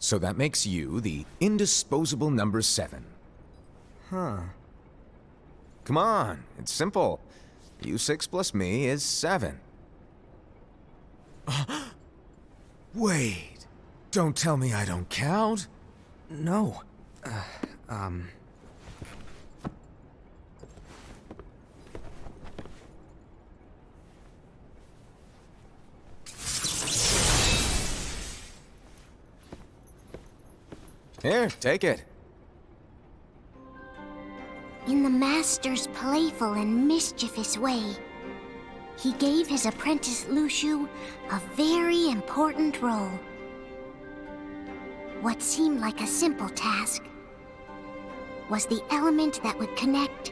So that makes you the indisposable number 7. Huh. Come on, it's simple. U6 plus me is 7. Wait, don't tell me I don't count? No. Here, take it. In the Master's playful and mischievous way, he gave his apprentice Luxu a very important role. What seemed like a simple task was the element that would connect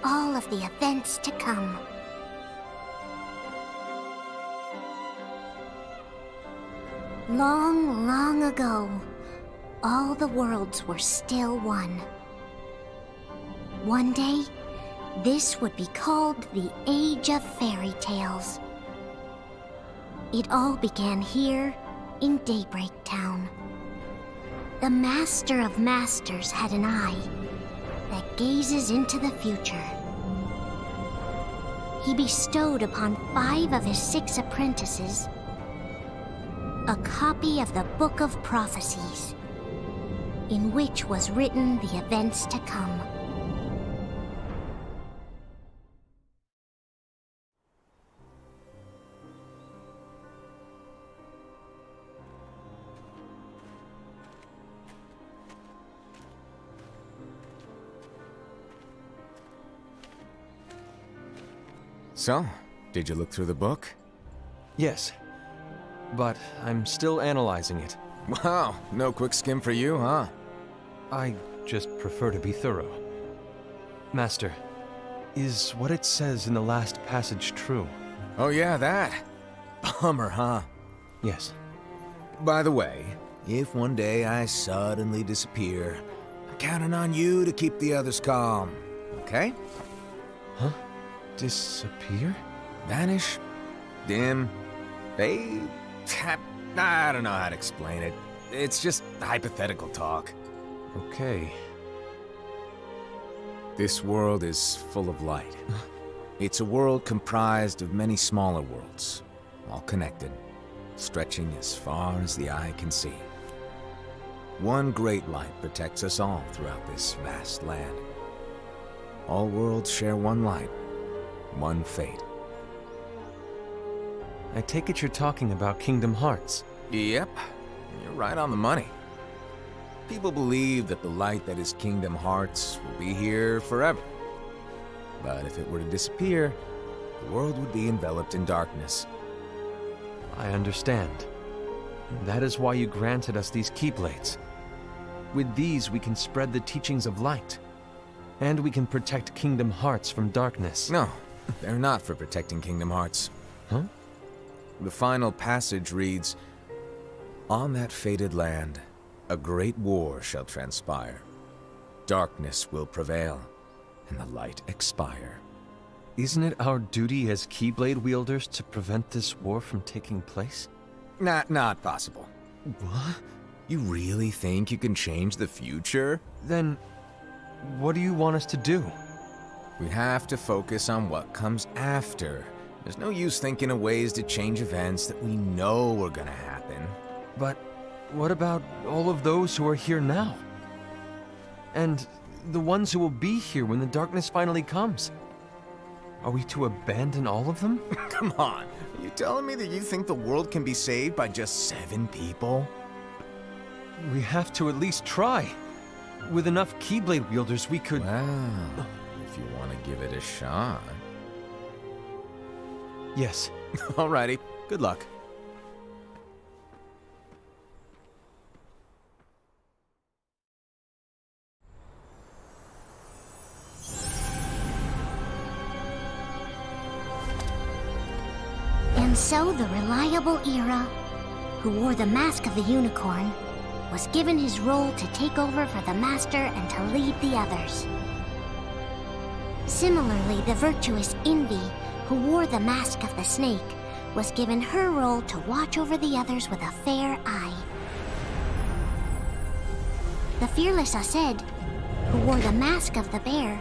all of the events to come. Long, long ago, all the worlds were still one. One day, this would be called the Age of Fairy Tales. It all began here in Daybreak Town. The Master of Masters had an eye that gazes into the future. He bestowed upon 5 of his 6 apprentices a copy of the Book of Prophecies, in which was written the events to come. So, did you look through the book? Yes. But I'm still analyzing it. Wow, no quick skim for you, huh? I just prefer to be thorough. Master, is what it says in the last passage true? Oh yeah, that. Bummer, huh? Yes. By the way, if one day I suddenly disappear, I'm counting on you to keep the others calm, okay? Huh? Disappear? Vanish? Dim? Fade? I don't know how to explain it. It's just hypothetical talk. Okay. This world is full of light. It's a world comprised of many smaller worlds, all connected, stretching as far as the eye can see. One great light protects us all throughout this vast land. All worlds share one light, one fate. I take it you're talking about Kingdom Hearts. Yep, you're right on the money. People believe that the light that is Kingdom Hearts will be here forever. But if it were to disappear, the world would be enveloped in darkness. I understand. That is why you granted us these Keyblades. With these, we can spread the teachings of light. And we can protect Kingdom Hearts from darkness. No, they're not for protecting Kingdom Hearts. Huh? The final passage reads, "On that fated land, a great war shall transpire. Darkness will prevail, and the light expire." Isn't it our duty as Keyblade wielders to prevent this war from taking place? Not possible. What? You really think you can change the future? Then, what do you want us to do? We have to focus on what comes after. There's no use thinking of ways to change events that we know are gonna happen. But what about all of those who are here now? And the ones who will be here when the darkness finally comes? Are we to abandon all of them? Come on, are you telling me that you think the world can be saved by just 7 people? We have to at least try. With enough Keyblade wielders, we could... Well, if you want to give it a shot. Yes. Alrighty, good luck. And so the reliable Era, who wore the mask of the unicorn, was given his role to take over for the Master and to lead the others. Similarly, the virtuous Envy, who wore the mask of the snake, was given her role to watch over the others with a fair eye. The fearless Aced, who wore the mask of the bear,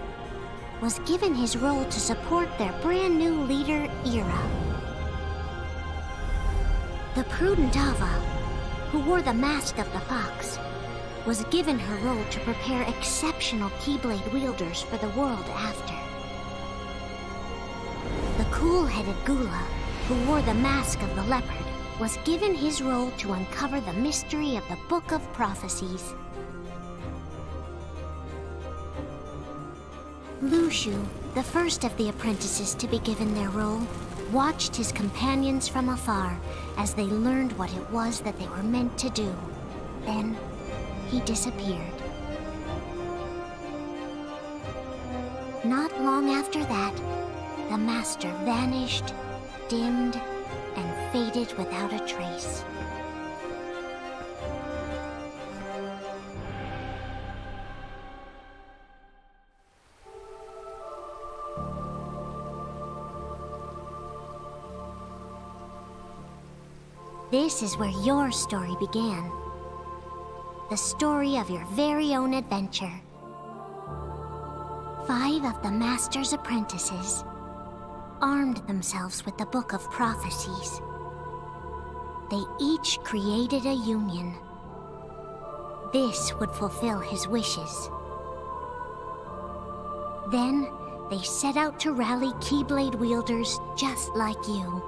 was given his role to support their brand new leader, Ira. The prudent Ava, who wore the mask of the fox, was given her role to prepare exceptional Keyblade wielders for the world after. The cool-headed Gula, who wore the mask of the leopard, was given his role to uncover the mystery of the Book of Prophecies. Lushu, the first of the apprentices to be given their role, watched his companions from afar as they learned what it was that they were meant to do. Then, he disappeared. Not long after that, the master vanished, dimmed, and faded without a trace. This is where your story began. The story of your very own adventure. 5 of the Master's apprentices armed themselves with the Book of Prophecies. They each created a union. This would fulfill his wishes. Then, they set out to rally Keyblade wielders just like you.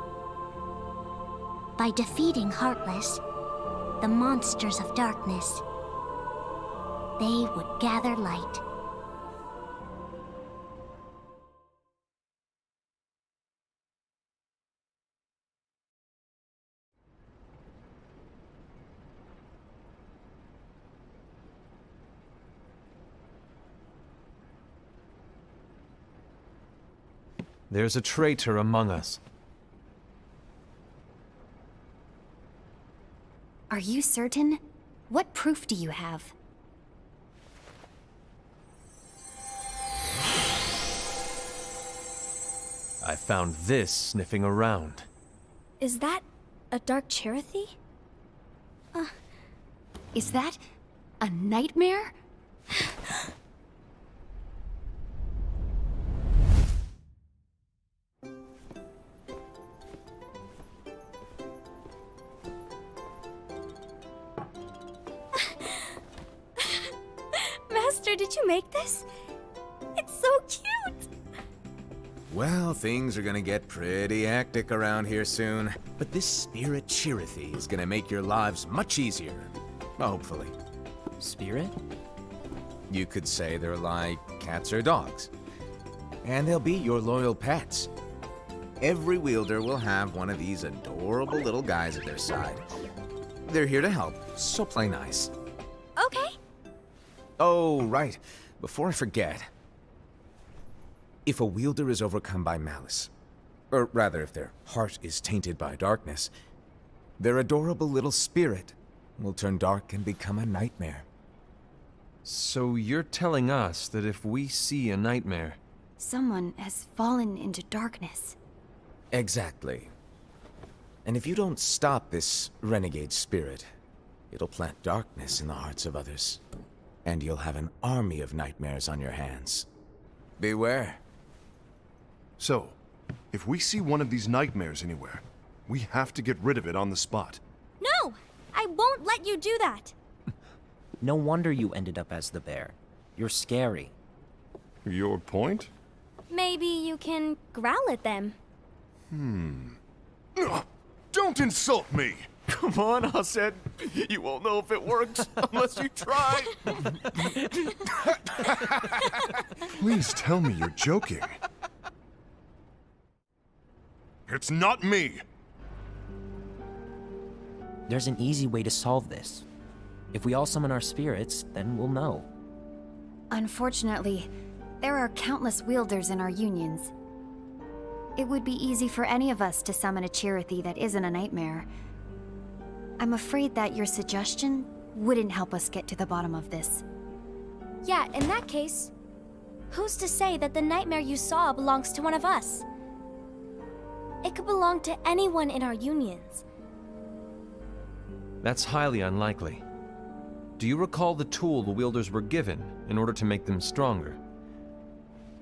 By defeating Heartless, the monsters of darkness, they would gather light. There's a traitor among us. Are you certain? What proof do you have? I found this sniffing around. Is that a Dark Cherothy? Is that a nightmare? Master, did you make this? It's so cute! Well, things are gonna get pretty hectic around here soon. But this Spirit Cherothy is gonna make your lives much easier. Hopefully. Spirit? You could say they're like cats or dogs. And they'll be your loyal pets. Every wielder will have one of these adorable little guys at their side. They're here to help, so play nice. Okay. Oh, right. Before I forget. If a wielder is overcome by malice, or rather if their heart is tainted by darkness, their adorable little spirit will turn dark and become a nightmare. So you're telling us that if we see a nightmare... Someone has fallen into darkness. Exactly. And if you don't stop this renegade spirit, it'll plant darkness in the hearts of others. And you'll have an army of nightmares on your hands. Beware. So, if we see one of these nightmares anywhere, we have to get rid of it on the spot. No! I won't let you do that! No wonder you ended up as the bear. You're scary. Your point? Maybe you can growl at them. Don't insult me! Come on, Aced. You won't know if it works unless you try. Please tell me you're joking. It's not me! There's an easy way to solve this. If we all summon our spirits, then we'll know. Unfortunately, there are countless wielders in our unions. It would be easy for any of us to summon a Cherothy that isn't a nightmare. I'm afraid that your suggestion wouldn't help us get to the bottom of this. Yeah, in that case, who's to say that the nightmare you saw belongs to one of us? It could belong to anyone in our unions. That's highly unlikely. do you recall the tool the wielders were given in order to make them stronger?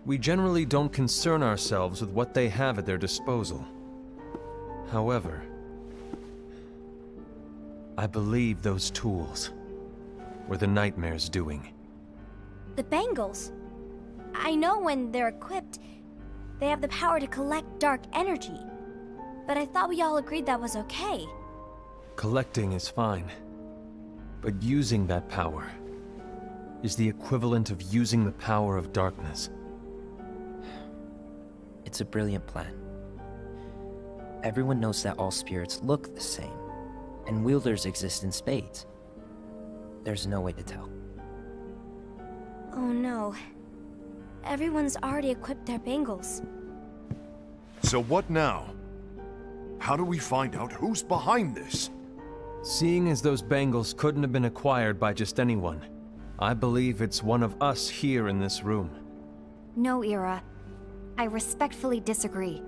We generally don't concern ourselves with what they have at their disposal. However, I believe those tools were the Nightmare's doing. The bangles. I know when they're equipped, they have the power to collect dark energy. But I thought we all agreed that was okay. Collecting is fine, but using that power is the equivalent of using the power of darkness. It's a brilliant plan. Everyone knows that all spirits look the same, and wielders exist in spades. There's no way to tell. Oh no. Everyone's already equipped their bangles. So what now? How do we find out who's behind this? Seeing as those bangles couldn't have been acquired by just anyone, I believe it's one of us here in this room. No, Ira. I respectfully disagree.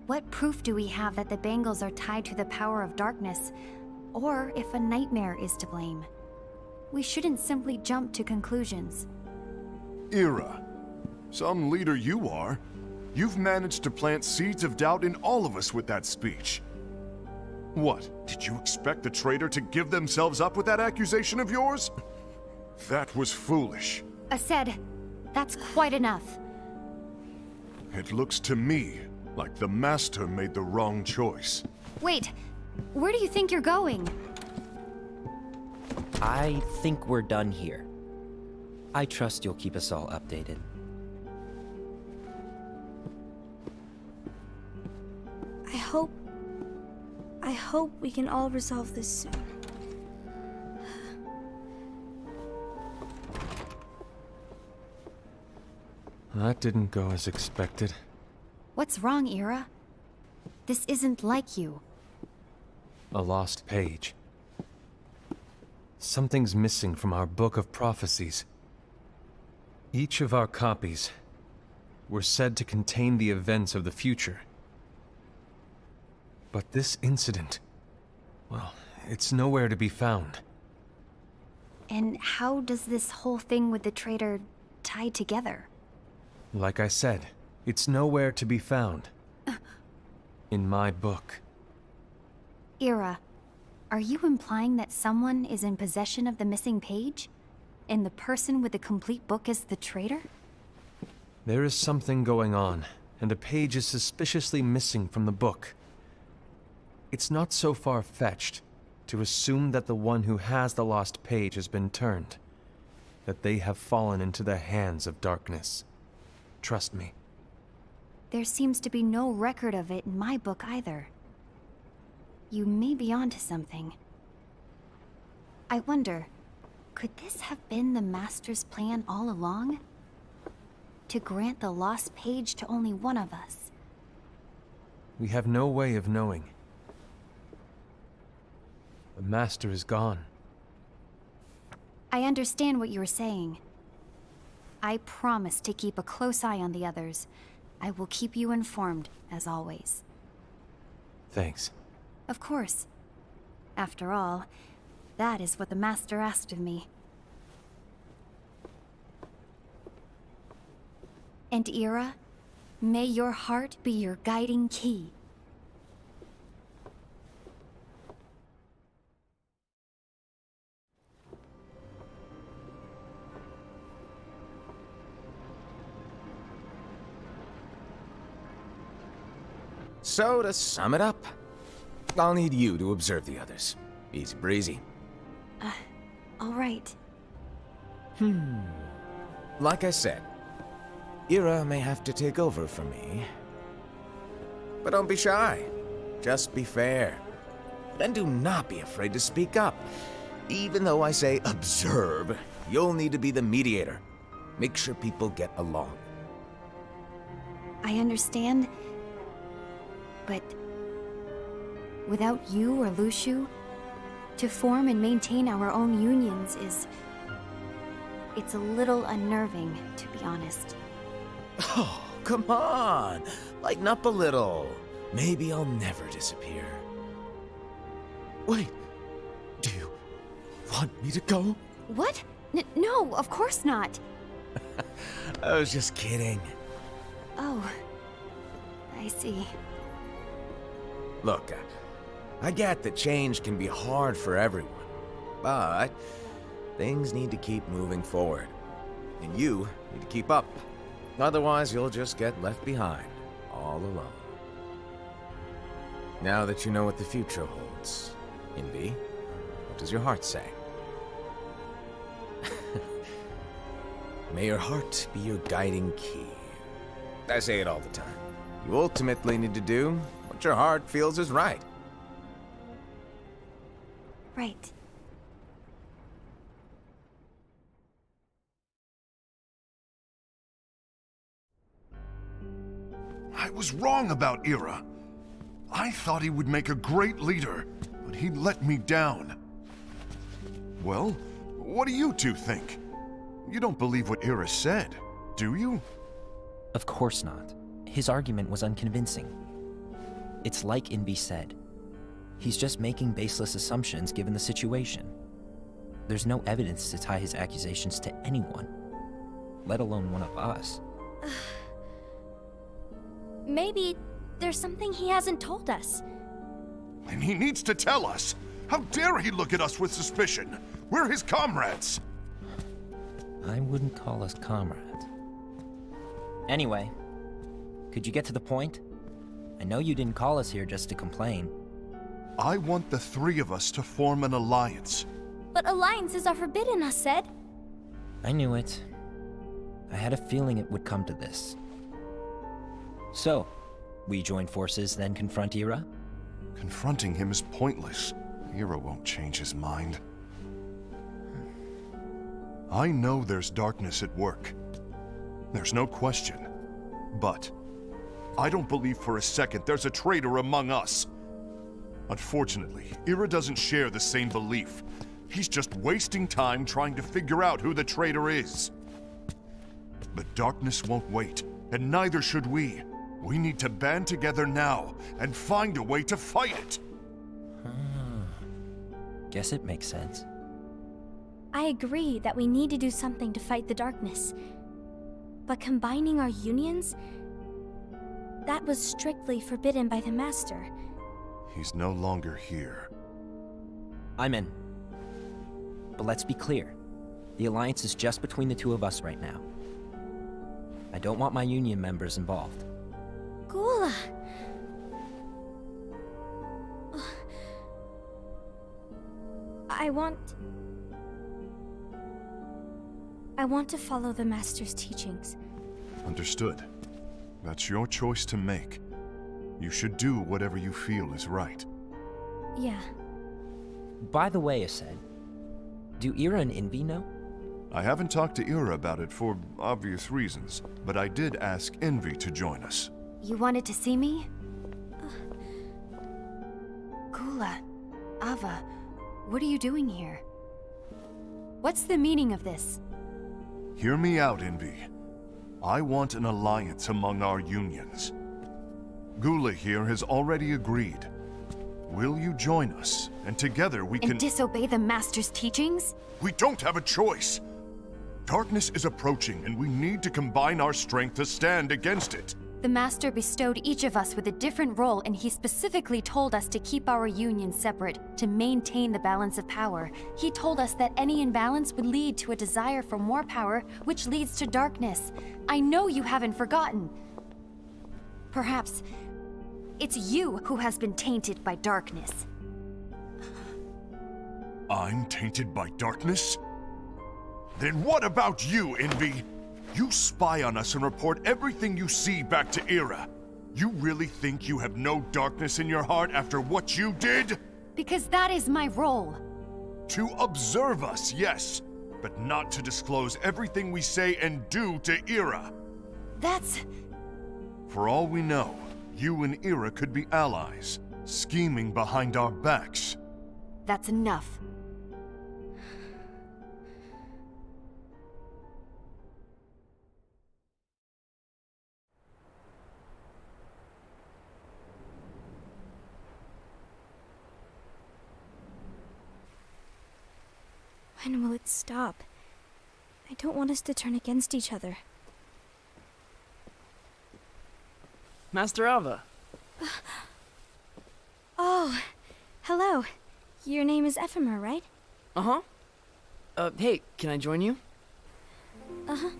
What proof do we have that the bangles are tied to the power of darkness, or if a nightmare is to blame? We shouldn't simply jump to conclusions. Ira, some leader you are. You've managed to plant seeds of doubt in all of us with that speech. What, did you expect the traitor to give themselves up with that accusation of yours? That was foolish. Aced, that's quite enough. It looks to me like the Master made the wrong choice. Wait, where do you think you're going? I think we're done here. I trust you'll keep us all updated. I hope we can all resolve this soon. That didn't go as expected. What's wrong, Ira? This isn't like you. A lost page. Something's missing from our book of prophecies. Each of our copies were said to contain the events of the future. But this incident, well, it's nowhere to be found. And how does this whole thing with the traitor tie together? Like I said, it's nowhere to be found. In my book. Ira, are you implying that someone is in possession of the missing page? And the person with the complete book is the traitor? There is something going on, and a page is suspiciously missing from the book. It's not so far-fetched to assume that the one who has the lost page has been turned, that they have fallen into the hands of darkness. Trust me. There seems to be no record of it in my book either. You may be onto something. I wonder, could this have been the Master's plan all along? To grant the lost page to only one of us? We have no way of knowing. The Master is gone. I understand what you're saying. I promise to keep a close eye on the others. I will keep you informed, as always. Thanks. Of course. After all, that is what the Master asked of me. And Ira, may your heart be your guiding key. So, to sum it up, I'll need you to observe the others. Easy breezy. All right. Like I said, Ira may have to take over for me. But don't be shy. Just be fair. And do not be afraid to speak up. Even though I say observe, you'll need to be the mediator. Make sure people get along. I understand. But without you or Luxu, to form and maintain our own unions is... it's a little unnerving, to be honest. Oh, come on! Lighten up a little. Maybe I'll never disappear. Wait, do you want me to go? What? No, of course not. I was just kidding. Oh, I see. Look, I get that change can be hard for everyone, but things need to keep moving forward. And you need to keep up. Otherwise, you'll just get left behind, all alone. Now that you know what the future holds, Envy, what does your heart say? May your heart be your guiding key. I say it all the time. You ultimately need to do what your heart feels is right. Right. I was wrong about Ira. I thought he would make a great leader, but he let me down. Well, what do you two think? You don't believe what Ira said, do you? Of course not. His argument was unconvincing. It's like Invi said. He's just making baseless assumptions given the situation. There's no evidence to tie his accusations to anyone, let alone one of us. Maybe there's something he hasn't told us. And he needs to tell us. How dare he look at us with suspicion? We're his comrades. I wouldn't call us comrades. Anyway, could you get to the point? I know you didn't call us here just to complain. I want the three of us to form an alliance. But alliances are forbidden, us said. I knew it. I had a feeling it would come to this. So, we join forces, then confront Ira? Confronting him is pointless. Ira won't change his mind. I know there's darkness at work. There's no question. But I don't believe for a second there's a traitor among us. Unfortunately, Ira doesn't share the same belief. He's just wasting time trying to figure out who the traitor is. But darkness won't wait, and neither should we. We need to band together now and find a way to fight it. Guess it makes sense. I agree that we need to do something to fight the darkness. But combining our unions? That was strictly forbidden by the Master. He's no longer here. I'm in. But let's be clear. The alliance is just between the two of us right now. I don't want my union members involved. Gula! I want to follow the Master's teachings. Understood. That's your choice to make. You should do whatever you feel is right. Yeah. By the way, Aced, do Ira and Invi know? I haven't talked to Ira about it for obvious reasons, but I did ask Envy to join us. You wanted to see me? Gula, Ava, what are you doing here? What's the meaning of this? Hear me out, Envy. I want an alliance among our unions. Gula here has already agreed. Will you join us? And together we can— And disobey the Master's teachings? We don't have a choice! Darkness is approaching, and we need to combine our strength to stand against it. The Master bestowed each of us with a different role, and he specifically told us to keep our union separate, to maintain the balance of power. He told us that any imbalance would lead to a desire for more power, which leads to darkness. I know you haven't forgotten. Perhaps it's you who has been tainted by darkness. I'm tainted by darkness? Then what about you, Envy? You spy on us and report everything you see back to Ira. You really think you have no darkness in your heart after what you did? Because that is my role. To observe us, yes, but not to disclose everything we say and do to Ira. That's... For all we know, you and Ira could be allies, scheming behind our backs. that's enough. When will it stop? I don't want us to turn against each other. Master Alva. Oh, hello. Your name is Ephemer, right? Uh-huh. Hey, can I join you? Uh-huh.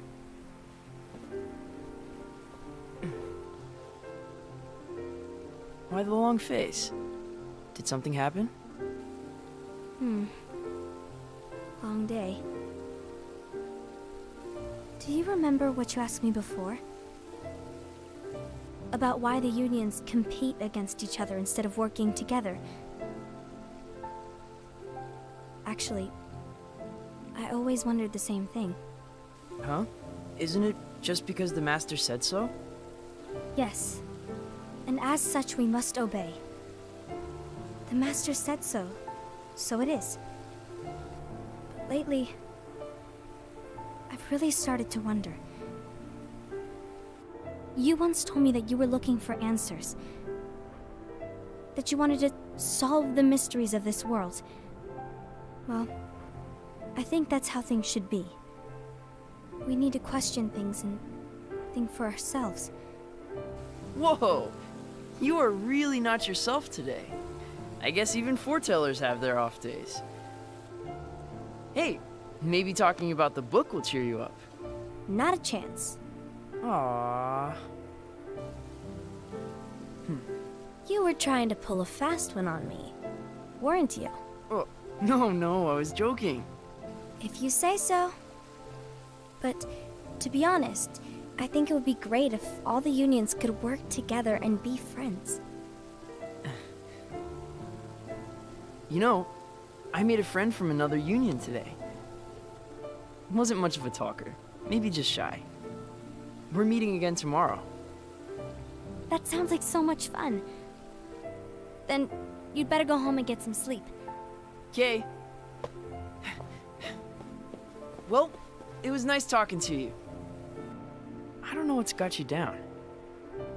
Why the long face? Did something happen? Long day. Do you remember what you asked me before? About why the unions compete against each other instead of working together. Actually, I always wondered the same thing. Huh? Isn't it just because the Master said so? Yes, and as such we must obey. The Master said so, so it is. But lately, I've really started to wonder. You once told me that you were looking for answers. That you wanted to solve the mysteries of this world. Well, I think that's how things should be. We need to question things and think for ourselves. Whoa! You are really not yourself today. I guess even foretellers have their off days. Hey, maybe talking about the book will cheer you up. Not a chance. Aww. You were trying to pull a fast one on me, weren't you? Oh, no, I was joking. If you say so. But, to be honest, I think it would be great if all the unions could work together and be friends. You know, I made a friend from another union today. Wasn't much of a talker, maybe just shy. We're meeting again tomorrow. That sounds like so much fun. Then, you'd better go home and get some sleep. Okay. Well, it was nice talking to you. I don't know what's got you down,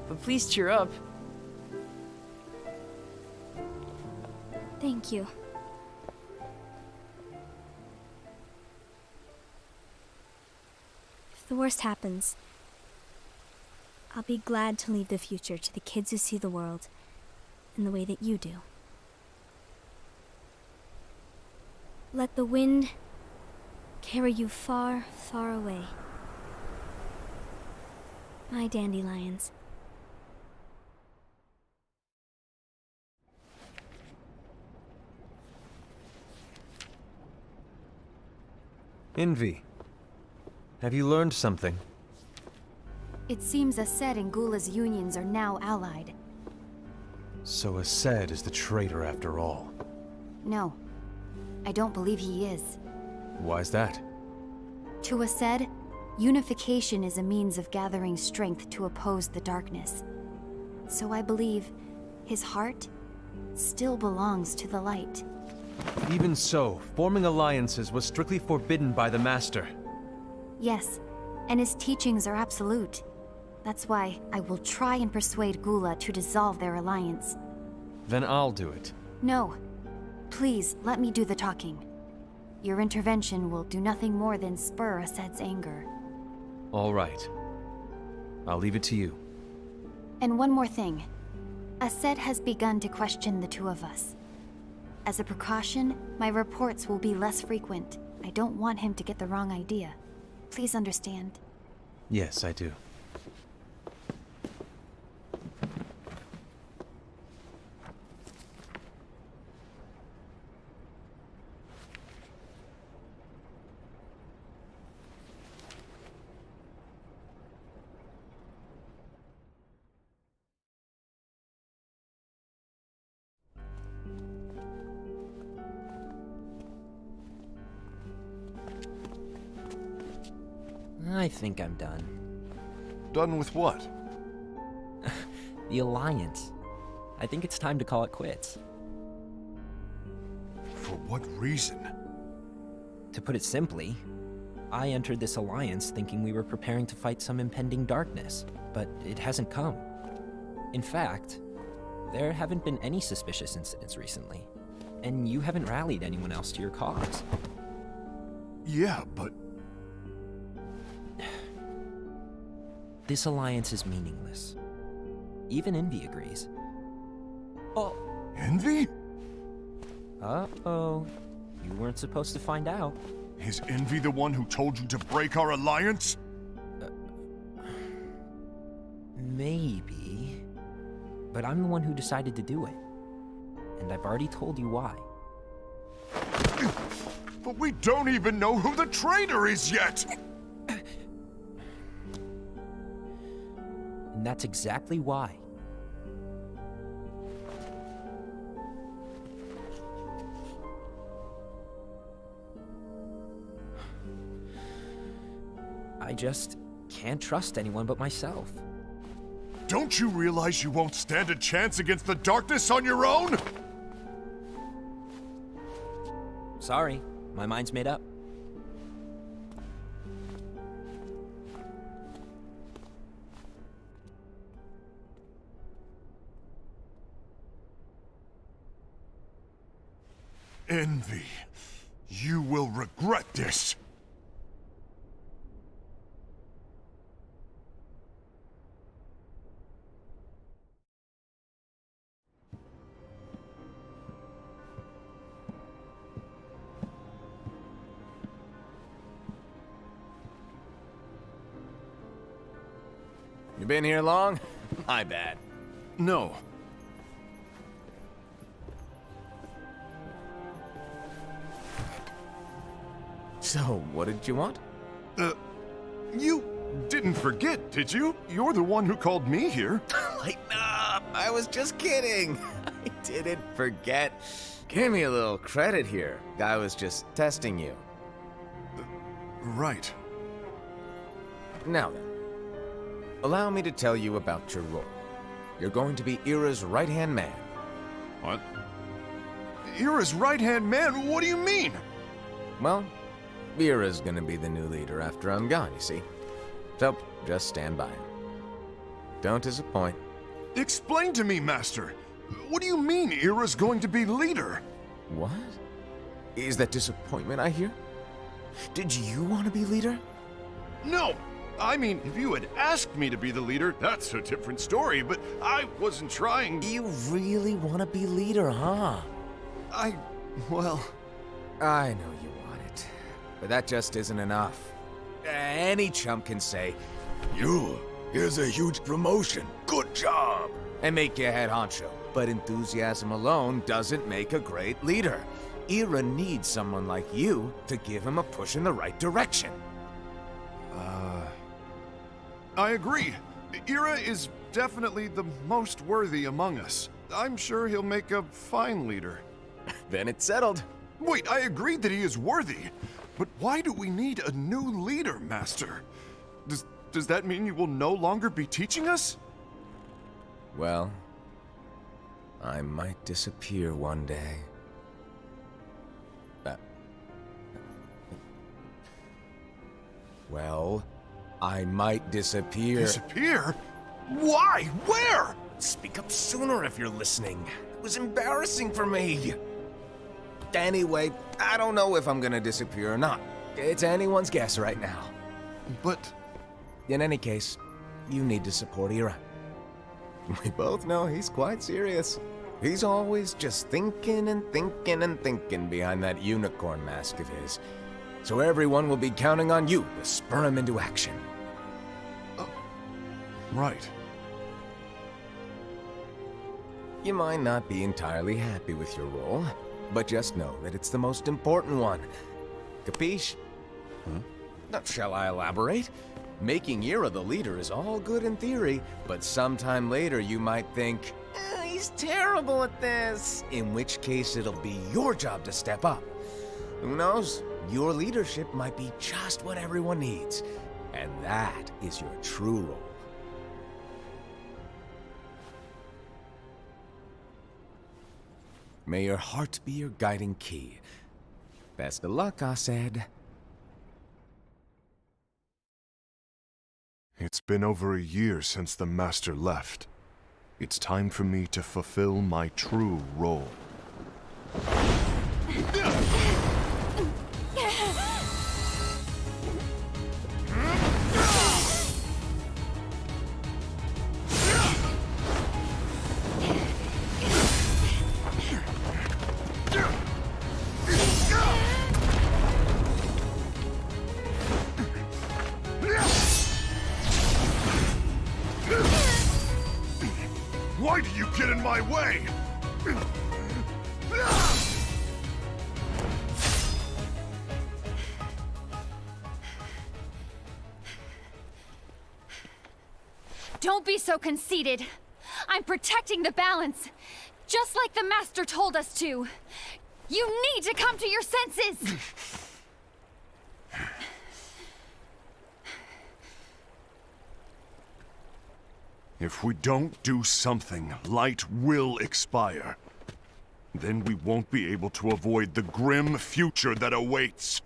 but please cheer up. Thank you. If the worst happens, I'll be glad to leave the future to the kids who see the world in the way that you do. Let the wind carry you far, far away. My dandelions. Envy, have you learned something? It seems Aced and Gula's unions are now allied. So Aced is the traitor after all. No, I don't believe he is. Why's that? To Aced, unification is a means of gathering strength to oppose the darkness. So I believe his heart still belongs to the light. Even so, forming alliances was strictly forbidden by the Master. Yes, and his teachings are absolute. That's why I will try and persuade Gula to dissolve their alliance. Then I'll do it. No. Please, let me do the talking. Your intervention will do nothing more than spur Aced's anger. All right. I'll leave it to you. And one more thing. Aced has begun to question the two of us. As a precaution, my reports will be less frequent. I don't want him to get the wrong idea. Please understand. Yes, I do. I think I'm done. Done with what? The Alliance. I think it's time to call it quits. For what reason? To put it simply, I entered this alliance thinking we were preparing to fight some impending darkness, but it hasn't come. In fact, there haven't been any suspicious incidents recently, and you haven't rallied anyone else to your cause. Yeah, but This alliance is meaningless. Even Envy agrees. Oh. Envy? Uh-oh. You weren't supposed to find out. Is Envy the one who told you to break our alliance? Maybe. But I'm the one who decided to do it. And I've already told you why. But we don't even know who the traitor is yet! And that's exactly why. I just can't trust anyone but myself. Don't you realize you won't stand a chance against the darkness on your own? Sorry, my mind's made up. Envy, you will regret this. You been here long? My bad. No. So, what did you want? You didn't forget, did you? You're the one who called me here. Lighten up! I was just kidding. I didn't forget. Give me a little credit here. I was just testing you. Right. Now then, allow me to tell you about your role. You're going to be Ira's right-hand man. What? Ira's right-hand man? What do you mean? Well, Ira's gonna be the new leader after I'm gone, you see. So, just stand by him. Don't disappoint. Explain to me, Master. What do you mean Ira's going to be leader? What? Is that disappointment I hear? Did you want to be leader? No! I mean, if you had asked me to be the leader, that's a different story, but I wasn't trying. You really want to be leader, huh? Well... I know you want it, but that just isn't enough. Any chump can say, here's a huge promotion, good job, and make you head honcho. But enthusiasm alone doesn't make a great leader. Ira needs someone like you to give him a push in the right direction. I agree. Ira is definitely the most worthy among us. I'm sure he'll make a fine leader. Then it's settled. Wait, I agreed that he is worthy. But why do we need a new leader, Master? Does that mean you will no longer be teaching us? Well, I might disappear one day. Well, I might disappear. Disappear? Why? Where? Speak up sooner if you're listening. It was embarrassing for me. Anyway, I don't know if I'm gonna disappear or not. It's anyone's guess right now. But... In any case, you need to support Ira. We both know he's quite serious. He's always just thinking and thinking and thinking behind that unicorn mask of his. So everyone will be counting on you to spur him into action. Right. You might not be entirely happy with your role, but just know that it's the most important one. Capiche? Shall I elaborate? Making Ira the leader is all good in theory, but sometime later you might think, he's terrible at this. In which case it'll be your job to step up. Who knows? Your leadership might be just what everyone needs. And that is your true role. May your heart be your guiding key. Best of luck, Asaad. It's been over a year since the Master left. It's time for me to fulfill my true role. get in my way! Don't be so conceited. I'm protecting the balance, just like the Master told us to. You need to come to your senses! If we don't do something, light will expire. Then we won't be able to avoid the grim future that awaits.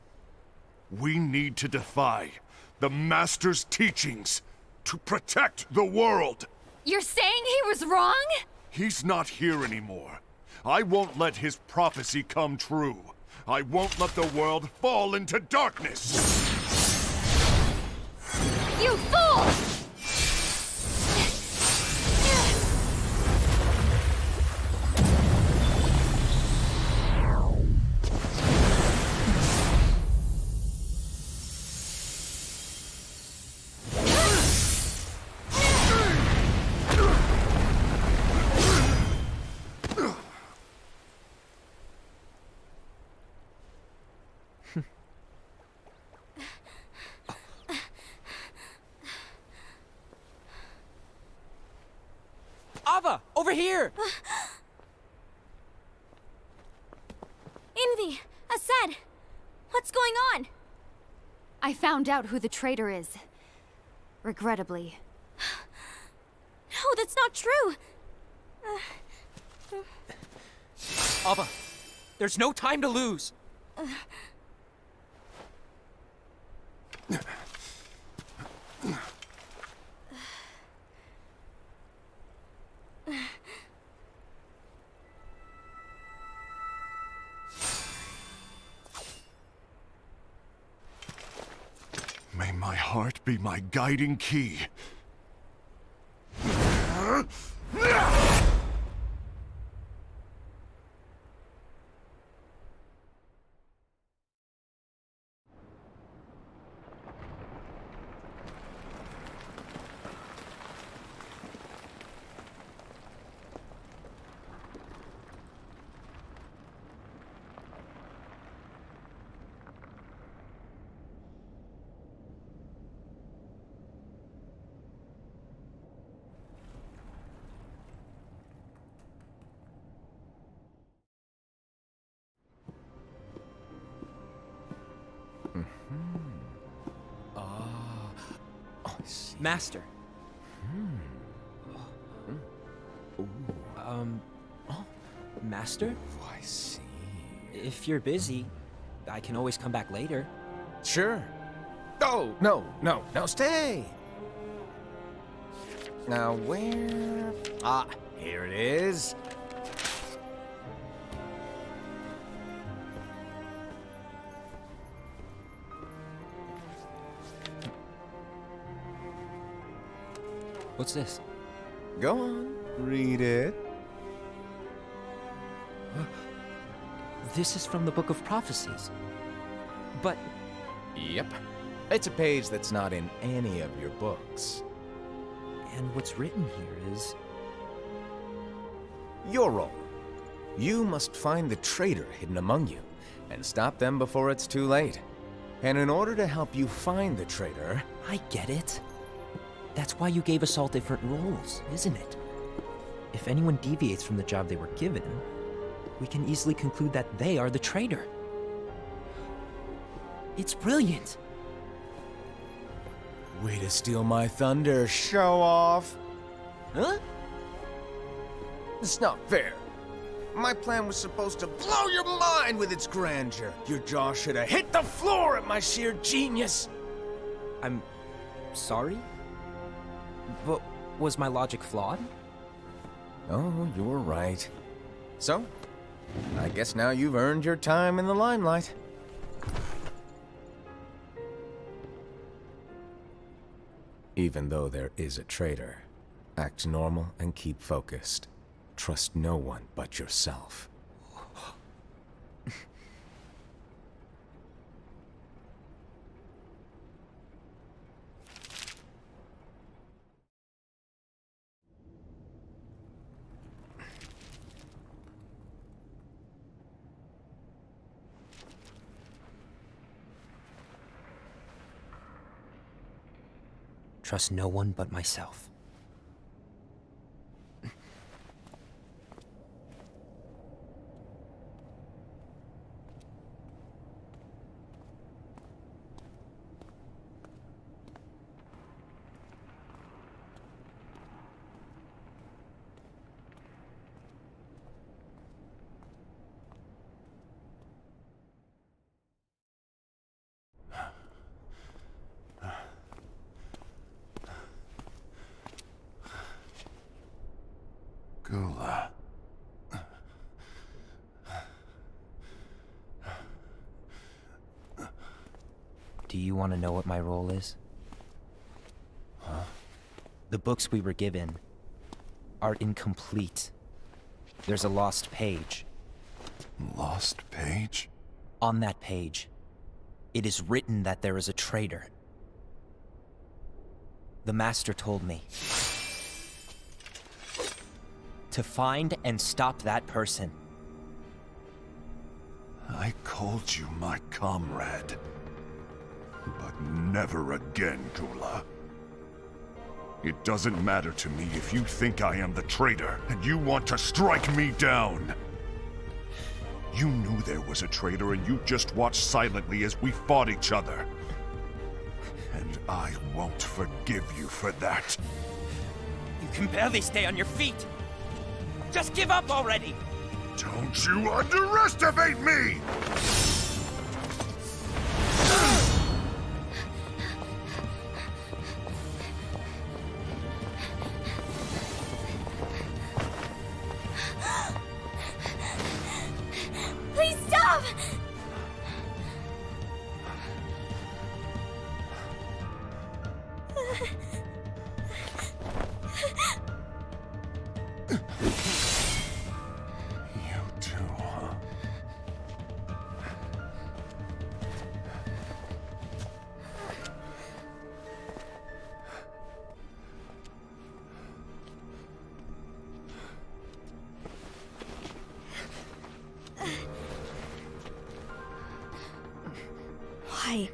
We need to defy the Master's teachings to protect the world. You're saying he was wrong? He's not here anymore. I won't let his prophecy come true. I won't let the world fall into darkness. You fool! Ava, over here! Envy! Assad! What's going on? I found out who the traitor is. Regrettably. No, that's not true! Ava, there's no time to lose. May my heart be my guiding key. Master. Master? Oh, I see. If you're busy, I can always come back later. Sure. Oh, no, stay! Now, where... Ah, here it is. What's this? Go on, read it. This is from the Book of Prophecies. But Yep. It's a page that's not in any of your books. and what's written here is Your role. You must find the traitor hidden among you, and stop them before it's too late. And in order to help you find the traitor... I get it. That's why you gave us all different roles, isn't it? If anyone deviates from the job they were given, we can easily conclude that they are the traitor. It's brilliant. Way to steal my thunder, show off! Huh? It's not fair. My plan was supposed to blow your mind with its grandeur. Your jaw should have hit the floor at my sheer genius. I'm sorry? But was my logic flawed? Oh, you're right. So, I guess now you've earned your time in the limelight. Even though there is a traitor, act normal and keep focused. Trust no one but yourself. trust no one but myself. Gula. Do you want to know what my role is? The books we were given are incomplete. There's a lost page. Lost page? On that page, it is written that there is a traitor. The Master told me to find and stop that person. I called you my comrade. But never again, Gula. It doesn't matter to me if you think I am the traitor, and you want to strike me down. You knew there was a traitor, and you just watched silently as we fought each other. And I won't forgive you for that. You can barely stay on your feet. Just give up already! Don't you underestimate me! Please stop! You too, huh? Why?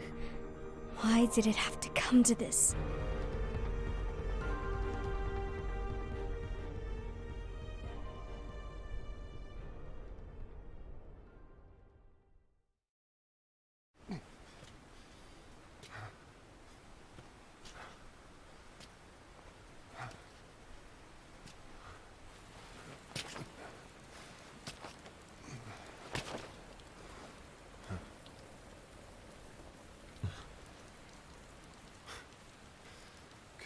Why did it have to come to this?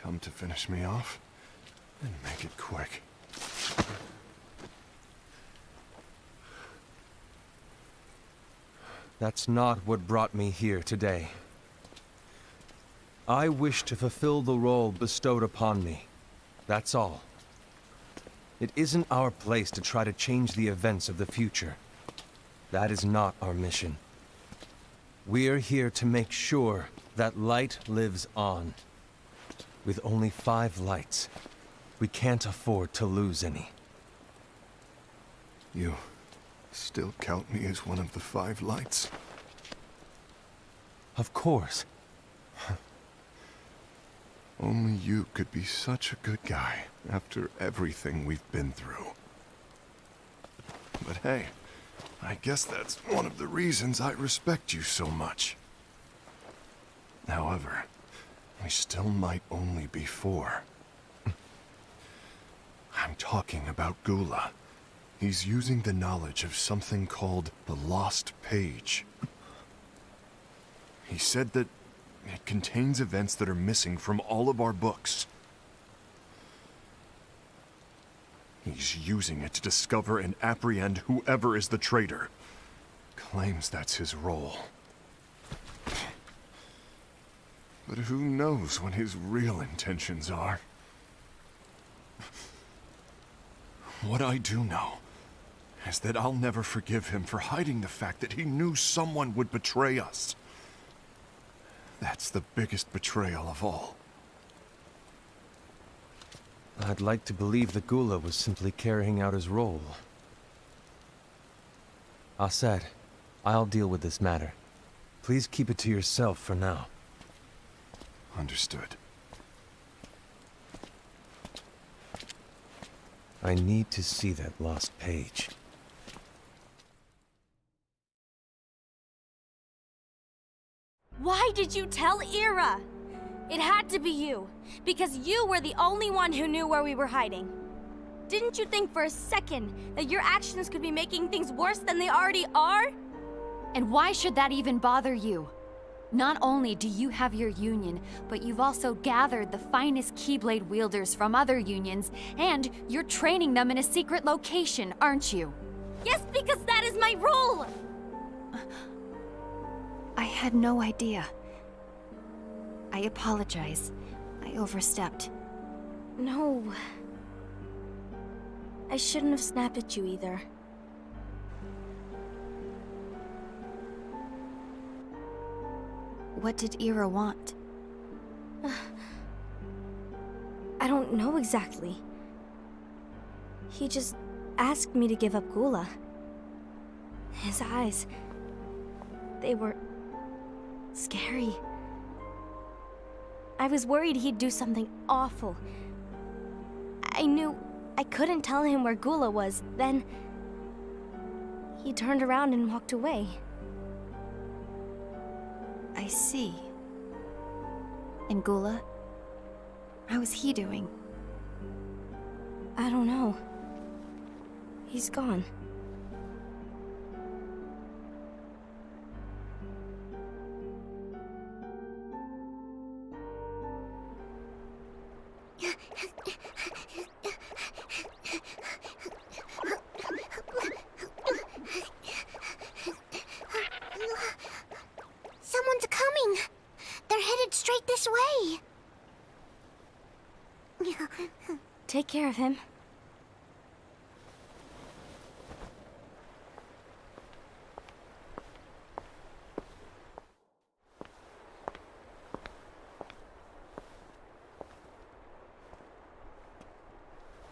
Come to finish me off? And make it quick. That's not what brought me here today. I wish to fulfill the role bestowed upon me. That's all. It isn't our place to try to change the events of the future. That is not our mission. We're here to make sure that light lives on. With only 5 lights, we can't afford to lose any. You still count me as one of the 5 lights? Of course. Only you could be such a good guy after everything we've been through. But hey, I guess that's one of the reasons I respect you so much. However, we still might only be 4. I'm talking about Gula. He's using the knowledge of something called the Lost Page. He said that it contains events that are missing from all of our books. He's using it to discover and apprehend whoever is the traitor. Claims that's his role. But who knows what his real intentions are? What I do know is that I'll never forgive him for hiding the fact that he knew someone would betray us. That's the biggest betrayal of all. I'd like to believe that Gula was simply carrying out his role. Aset, I'll deal with this matter. Please keep it to yourself for now. Understood. I need to see that lost page. Why did you tell Ira? It had to be you, because you were the only one who knew where we were hiding. Didn't you think for a second that your actions could be making things worse than they already are? And why should that even bother you? Not only do you have your union, but you've also gathered the finest Keyblade wielders from other unions, and you're training them in a secret location, aren't you? Yes, because that is my role! I had no idea. I apologize. I overstepped. No. I shouldn't have snapped at you either. What did Ira want? I don't know exactly. He just asked me to give up Gula. His eyes, they were scary. I was worried he'd do something awful. I knew I couldn't tell him where Gula was. Then he turned around and walked away. I see. And Gula? How is he doing? I don't know. He's gone. Someone's coming. They're headed straight this way. Take care of him.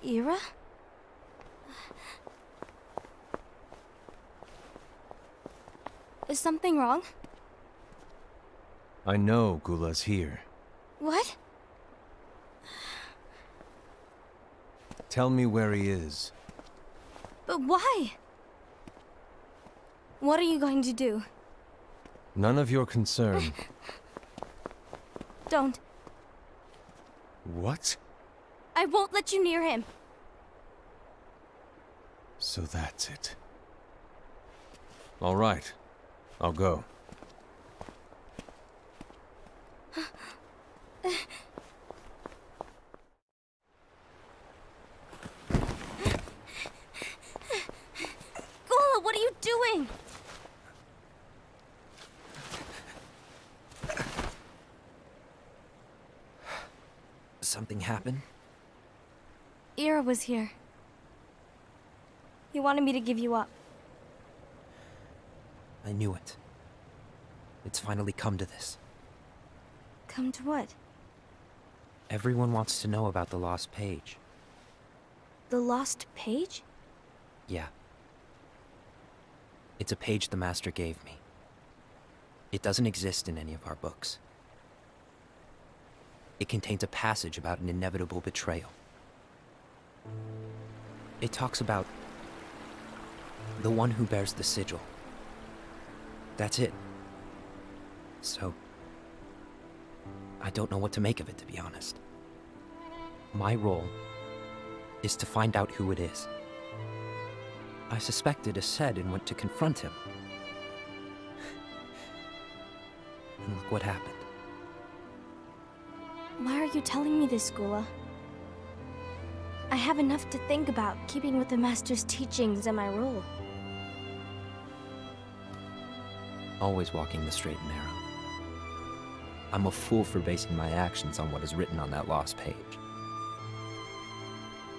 Ira? Is something wrong? I know Gula's here. What? Tell me where he is. But why? What are you going to do? None of your concern. Don't. What? I won't let you near him. So that's it. All right. I'll go. Gula, what are you doing? Something happened? Ira was here. He wanted me to give you up. I knew it. It's finally come to this. Come to what? Everyone wants to know about the lost page. The lost page? Yeah. It's a page the Master gave me. It doesn't exist in any of our books. It contains a passage about an inevitable betrayal. It talks about the one who bears the sigil. That's it. So, I don't know what to make of it, to be honest. My role is to find out who it is. I suspected Aced and went to confront him. And look what happened. Why are you telling me this, Gula? I have enough to think about, keeping with the Master's teachings and my role. Always walking the straight and narrow. I'm a fool for basing my actions on what is written on that lost page.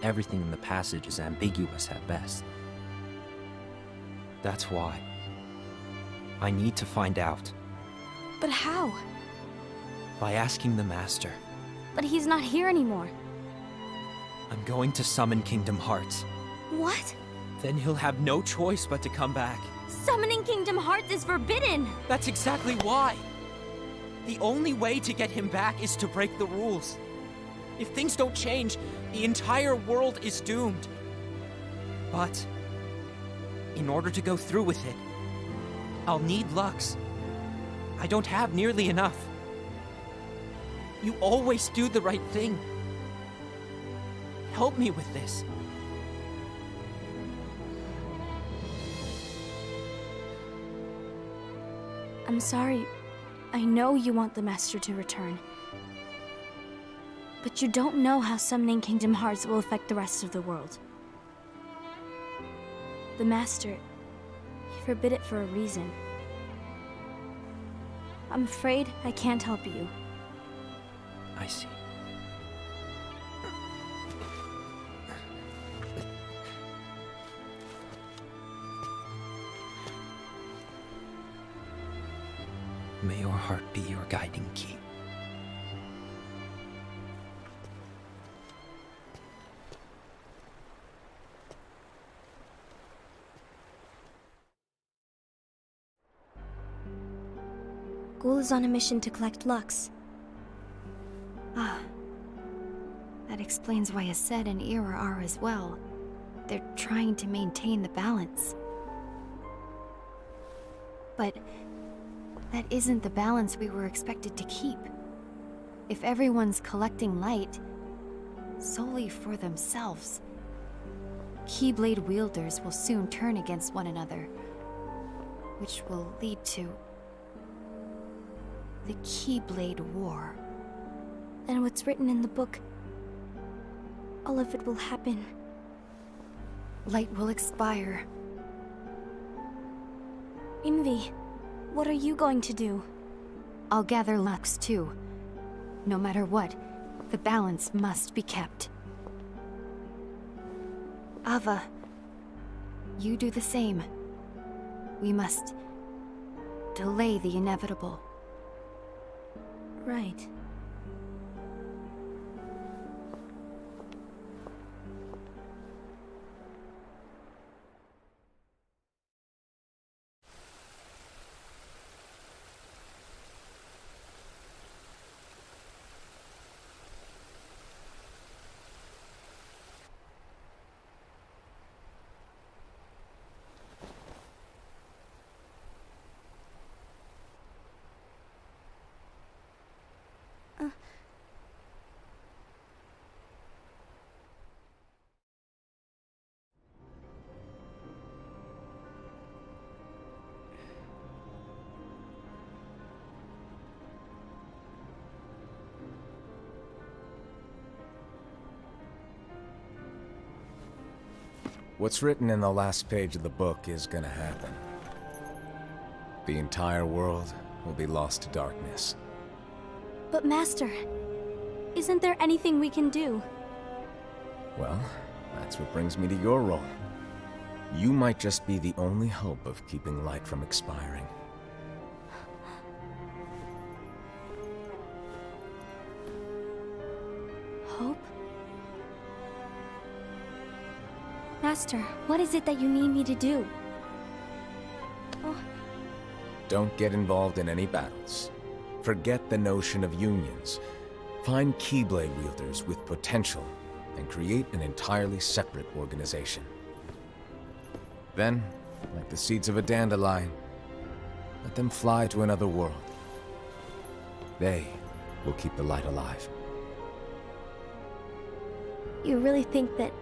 Everything in the passage is ambiguous at best. That's why I need to find out. But how? By asking the Master. But he's not here anymore. I'm going to summon Kingdom Hearts. What? Then he'll have no choice but to come back. Summoning Kingdom Hearts is forbidden! That's exactly why. The only way to get him back is to break the rules. If things don't change, the entire world is doomed. But in order to go through with it, I'll need Lux. I don't have nearly enough. You always do the right thing. Help me with this. I'm sorry. I know you want the Master to return. But you don't know how summoning Kingdom Hearts will affect the rest of the world. The Master, he forbid it for a reason. I'm afraid I can't help you. I see. May your heart be your guiding key. Ghoul is on a mission to collect Lux. Ah. That explains why Aced and Ira are as well. They're trying to maintain the balance. But that isn't the balance we were expected to keep. If everyone's collecting light solely for themselves, Keyblade wielders will soon turn against one another, which will lead to the Keyblade War. And what's written in the book, all of it will happen. Light will expire. Envy, what are you going to do? I'll gather Lux too. No matter what, the balance must be kept. Ava, you do the same. We must delay the inevitable. Right. What's written in the last page of the book is gonna happen. The entire world will be lost to darkness. But Master, isn't there anything we can do? Well, that's what brings me to your role. You might just be the only hope of keeping light from expiring. Hope? Master, what is it that you need me to do? Oh, Don't get involved in any battles. Forget the notion of unions. Find Keyblade wielders with potential and create an entirely separate organization. Then, like the seeds of a dandelion, let them fly to another world. They will keep the light alive. you really think that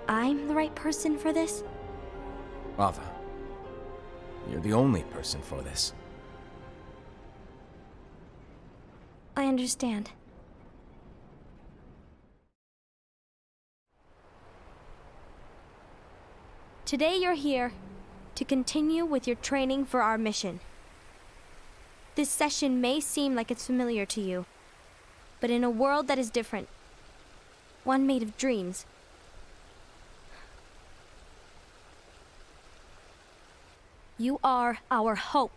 I'm the right person for this? Ava, you're the only person for this. I understand. Today you're here to continue with your training for our mission. This session may seem like it's familiar to you, but in a world that is different, one made of dreams, you are our hope.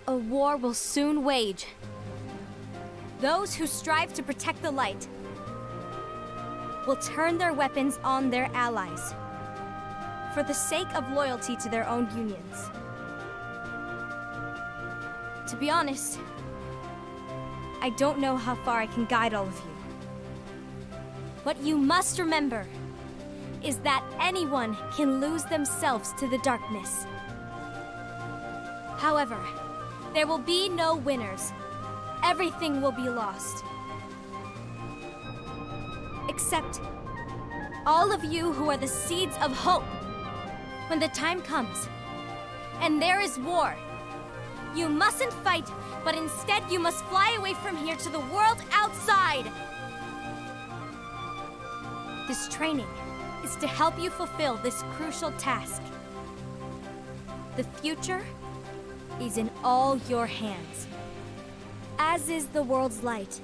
A war will soon wage. Those who strive to protect the light will turn their weapons on their allies for the sake of loyalty to their own unions. To be honest, I don't know how far I can guide all of you. What you must remember is that anyone can lose themselves to the darkness. However, there will be no winners. Everything will be lost. Except all of you who are the seeds of hope. When the time comes, and there is war, you mustn't fight, but instead you must fly away from here to the world outside. This training is to help you fulfill this crucial task. The future is in all your hands, as is the world's light.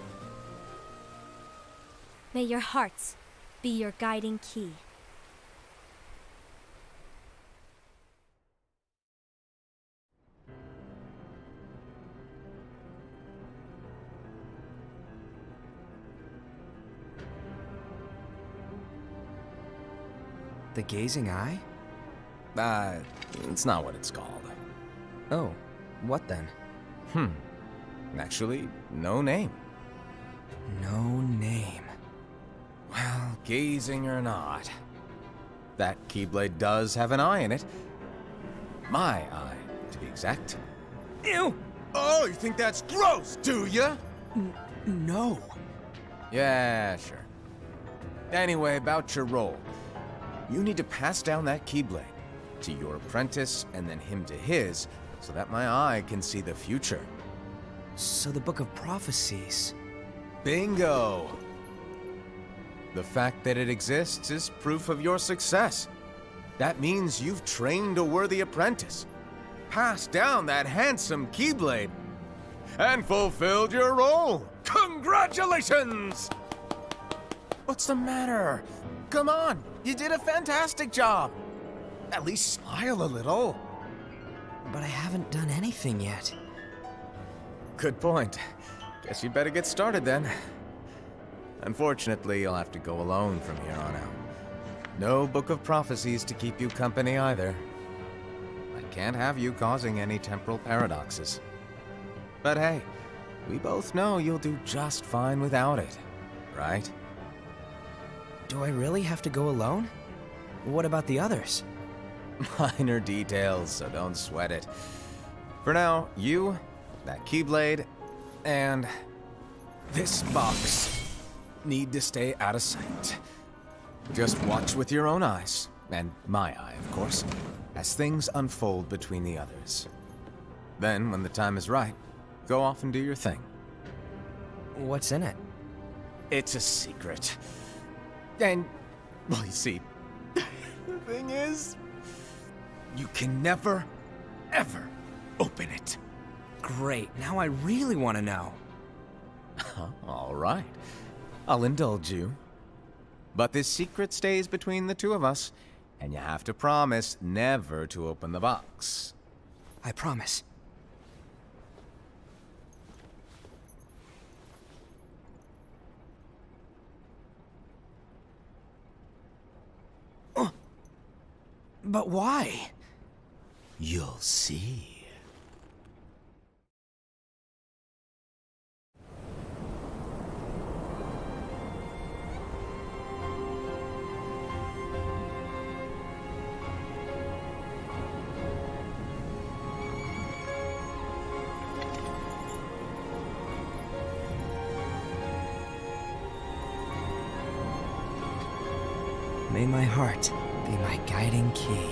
May your hearts be your guiding key. The Gazing Eye? It's not what it's called. Oh, what then? Actually, no name. No name. Well, gazing or not, that Keyblade does have an eye in it. My eye, to be exact. Ew! Oh, you think that's gross, do ya? No. Yeah, sure. Anyway, about your role. You need to pass down that Keyblade to your apprentice and then him to his, so that my eye can see the future. So the Book of Prophecies. Bingo! The fact that it exists is proof of your success. That means you've trained a worthy apprentice, passed down that handsome Keyblade, and fulfilled your role. Congratulations! What's the matter? Come on, you did a fantastic job. At least smile a little. But I haven't done anything yet. Good point. Guess you'd better get started then. Unfortunately, you'll have to go alone from here on out. No Book of Prophecies to keep you company either. I can't have you causing any temporal paradoxes. But hey, we both know you'll do just fine without it, right? Do I really have to go alone? What about the others? Minor details, so don't sweat it. For now, you, that Keyblade, and this box need to stay out of sight. Just watch with your own eyes, and my eye, of course, as things unfold between the others. Then, when the time is right, go off and do your thing. What's in it? It's a secret. And, well, you see, the thing is, you can never, ever open it. Great, now I really want to know. All right. I'll indulge you. But this secret stays between the two of us, and you have to promise never to open the box. I promise. But why? You'll see. May my heart be my guiding key.